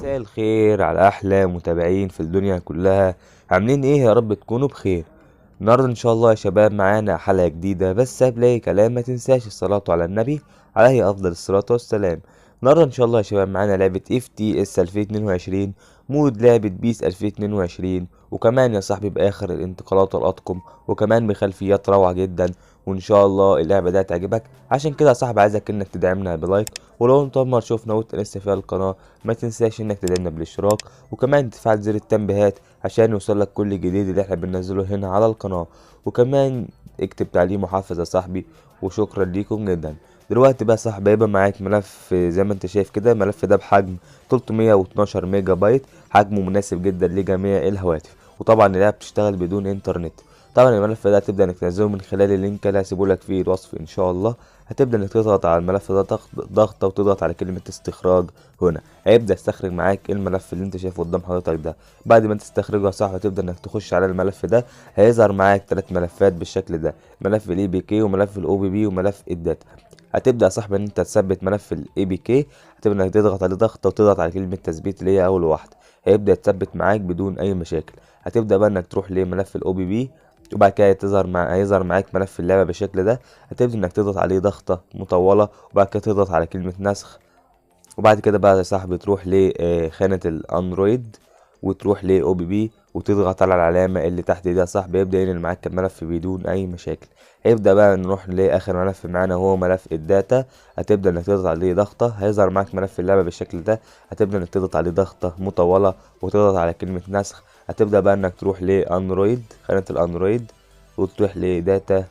مساء الخير على احلى متابعين في الدنيا كلها. عاملين ايه؟ يا رب تكونوا بخير. النهارده ان شاء الله يا شباب معانا حلقه جديده، بس قبل اي كلام ما تنساش الصلاه على النبي عليه افضل الصلاه والسلام. النهارده ان شاء الله يا شباب معانا لعبه اف تي اس 2022، مود لعبه بيس 2022، وكمان يا صاحبي باخر الانتقالات والاطقم، وكمان بخلفيات روعه جدا. وان شاء الله اللعبه دي هتعجبك، عشان كده يا صاحبي عايزك انك تدعمنا بلايك، ولو انت اول مره شوفنا وانت لسه في القناه ما تنساش انك تدعمنا بالاشتراك، وكمان تفعل زر التنبيهات عشان يوصلك كل جديد اللي احنا بننزله هنا على القناة. وكمان اكتب تعليق محفز يا صاحبي، وشكرا ليكم جدا. دلوقتي بقى يا صاحبي هيبقى معاك ملف زي ما انت شايف كده. الملف ده بحجم 312 ميجا بايت، حجمه مناسب جدا لجميع الهواتف، وطبعا اللعبة بتشتغل بدون انترنت. طبعا الملف ده هتبدأ انك تنزله من خلال اللينك اللي هسيبهولك في الوصف ان شاء الله. هتبدأ انك تضغط على الملف ده ضغطة، وتضغط على كلمة استخراج هنا. هيبدأ يستخرج معاك الملف اللي انت شايفه قدام حضرتك ده. بعد ما تستخرجه صح وتبدأ انك تخش على الملف ده، هيظهر معاك 3 ملفات بالشكل ده: ملف الاي بي كي، وملف الاو بي بي، وملف الداتا. هتبدأ يا صاحبي ان انت تثبت ملف الاي بي كي. هتبدأ انك تضغط عليه ضغطة، وتضغط على كلمة تثبيت اللي هي اول واحدة. هيبدأ يتثبت معاك بدون اي مشاكل. هتبدأ بقى انك تروح لملف الاو بي بي، وبعد كده هيظهر معاك ملف اللعبة بالشكل ده. هتبدأ انك تضغط عليه ضغطة مطولة، وبعد كده تضغط على كلمة نسخ. وبعد كده بقى يا صاحبي تروح لخانة الاندرويد، وتروح ل او بي بي، وتضغط على العلامة اللي تحت دي يا صاحبي. يبدأ ينقل معاك الملف بدون اي مشاكل. هيبدأ بقى نروح لاخر ملف معانا وهو ملف الداتا. هتبدأ انك تضغط عليه ضغطة، هيظهر معاك ملف اللعبة بالشكل ده. هتبدأ انك تضغط عليه ضغطة مطولة، وتضغط على كلمة نسخ. هتبدأ بقى انك تروح لاندرويد، خانة الاندرويد، وتروح لداتا،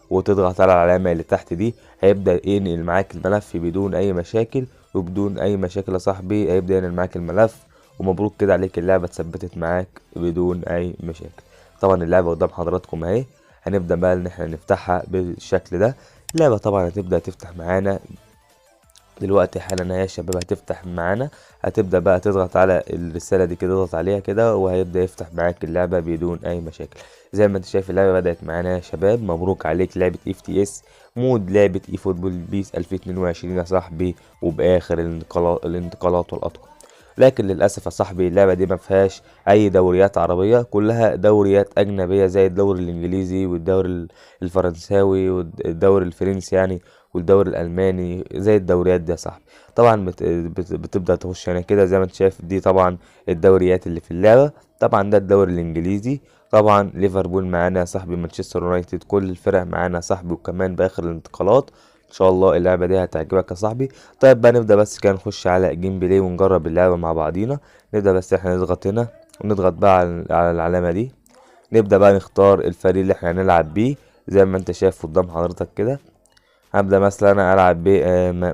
وتضغط على العلامة اللي تحت دي. هيبدأ ينقل معاك الملف بدون أي مشاكل. وبدون أي مشاكل يا صاحبي هيبدأ ينقل معاك الملف. ومبروك كده عليك، اللعبة اتثبتت معاك بدون أي مشاكل. طبعا اللعبة قدام حضراتكم أهي. هنبدأ بقى إن احنا نفتحها بالشكل ده. اللعبة طبعا هتبدأ تفتح معانا دلوقتي حالا اهي يا شباب. هتفتح معانا. هتبدأ بقى تضغط على الرسالة دي كده، تضغط عليها كده، وهيبدأ يفتح معاك اللعبة بدون أي مشاكل. زي ما انت شايف اللعبة بدأت معانا يا شباب. مبروك عليك، لعبة اف تي اس مود لعبة اي فوتبول بيس 2022 يا صاحبي، وبآخر الانتقالات والأطقم. لكن للأسف يا صاحبي اللعبة دي مفيهاش أي دوريات عربية، كلها دوريات أجنبية زي الدوري الإنجليزي، والدوري الفرنساوي، والدوري الفرنسي يعني، والدوري الألماني، زي الدوريات دي يا صاحبي. طبعا بتبدأ تخش هنا كده زي ما انت شايف. دي طبعا الدوريات اللي في اللعبة. طبعا ده الدوري الإنجليزي. طبعا ليفربول معانا يا صاحبي، مانشستر يونايتد، كل الفرق معانا يا صاحبي، وكمان بآخر الانتقالات. ان شاء الله اللعبه دي هتعجبك يا صاحبي. طيب بقى نبدا بس كده نخش على جيم بلاي ونجرب اللعبه مع بعضينا. نبدا بس احنا نضغط هنا، ونضغط بقى على العلامه دي. نبدا بقى نختار الفريق اللي احنا هنلعب بيه زي ما انت شايف قدام حضرتك كده. هبدا مثلا انا العب ب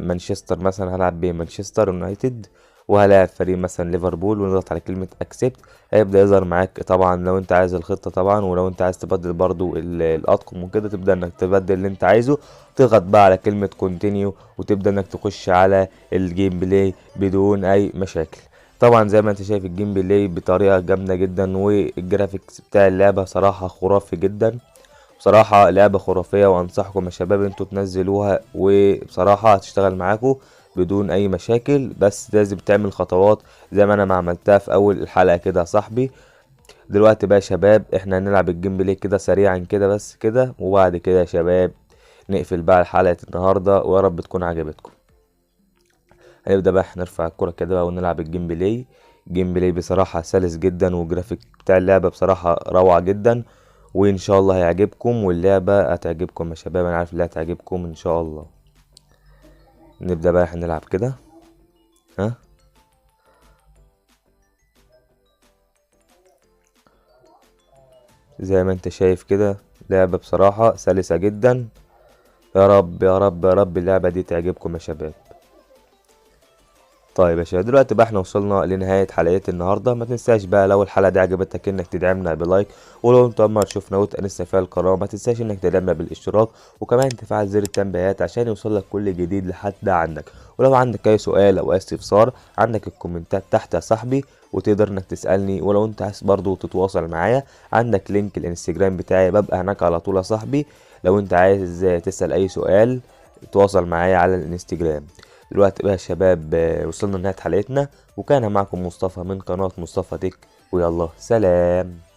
مانشستر، مثلا هلعب بمانشستر يونايتد، وهلاعب فريق مثلا ليفربول، ونضغط على كلمة اكسبت. هيبدأ يظهر معاك طبعا لو انت عايز الخطة طبعا، ولو انت عايز تبدل برضو الأطقم وكده تبدأ انك تبدل اللي انت عايزه. تضغط بقى على كلمة كونتينيو، وتبدأ انك تخش على الجيم بلاي بدون اي مشاكل. طبعا زي ما انت شايف الجيم بلاي بطريقة جامدة جدا، والجرافيكس بتاع اللعبة صراحة خرافي جدا. بصراحة لعبة خرافية، وانصحكم يا شباب انتوا تنزلوها، وبصراحة هتشتغل معاكم بدون اي مشاكل. بس لازم تعمل خطوات زي ما انا ما عملتها في اول الحلقة كده يا صاحبي. دلوقتي بقى يا شباب احنا هنلعب الجيم بلاي كده سريعا كده بس كده، وبعد كده يا شباب نقفل بقى حلقة النهاردة، ويا رب تكون عجبتكم. هنبدأ بقى احنا نرفع الكرة كده بقى ونلعب الجيم بلاي. الجيم بلاي بصراحة سلس جدا، والجرافيك بتاع اللعبة بصراحة روعة جدا. وان شاء الله هيعجبكم، واللعبة هتعجبكم يا شباب. انا عارف اللي هتعجبكم ان شاء الله. نبدأ بقى احنا نلعب كده. ها، زي ما انت شايف كده لعبة بصراحة سلسة جدا. يا رب يا رب يا رب اللعبة دي تعجبكم يا شباب. طيب يا شباب دلوقتي بقى احنا وصلنا لنهاية حلقة النهاردة. ما تنساش بقى لو الحلقة دي عجبتك انك تدعمنا بلايك، ولو انت اول مرة تشوفنا وتأنسنا في القناة ما تنساش انك تدعمنا بالاشتراك، وكمان تفعل زر التنبيهات عشان يوصلك كل جديد لحد عندك. ولو عندك اي سؤال او اي استفسار عندك الكومنتات تحت يا صاحبي، وتقدر انك تسألني. ولو انت عايز برضو تتواصل معايا عندك لينك الانستجرام بتاعي، ببقى هناك على طول يا صاحبي. لو انت عايز تسأل اي سؤال تواصل معايا على الانستجرام. الوقت بقى يا شباب وصلنا لنهاية حلقتنا، وكان معكم مصطفى من قناة مصطفى تك، ويلا سلام.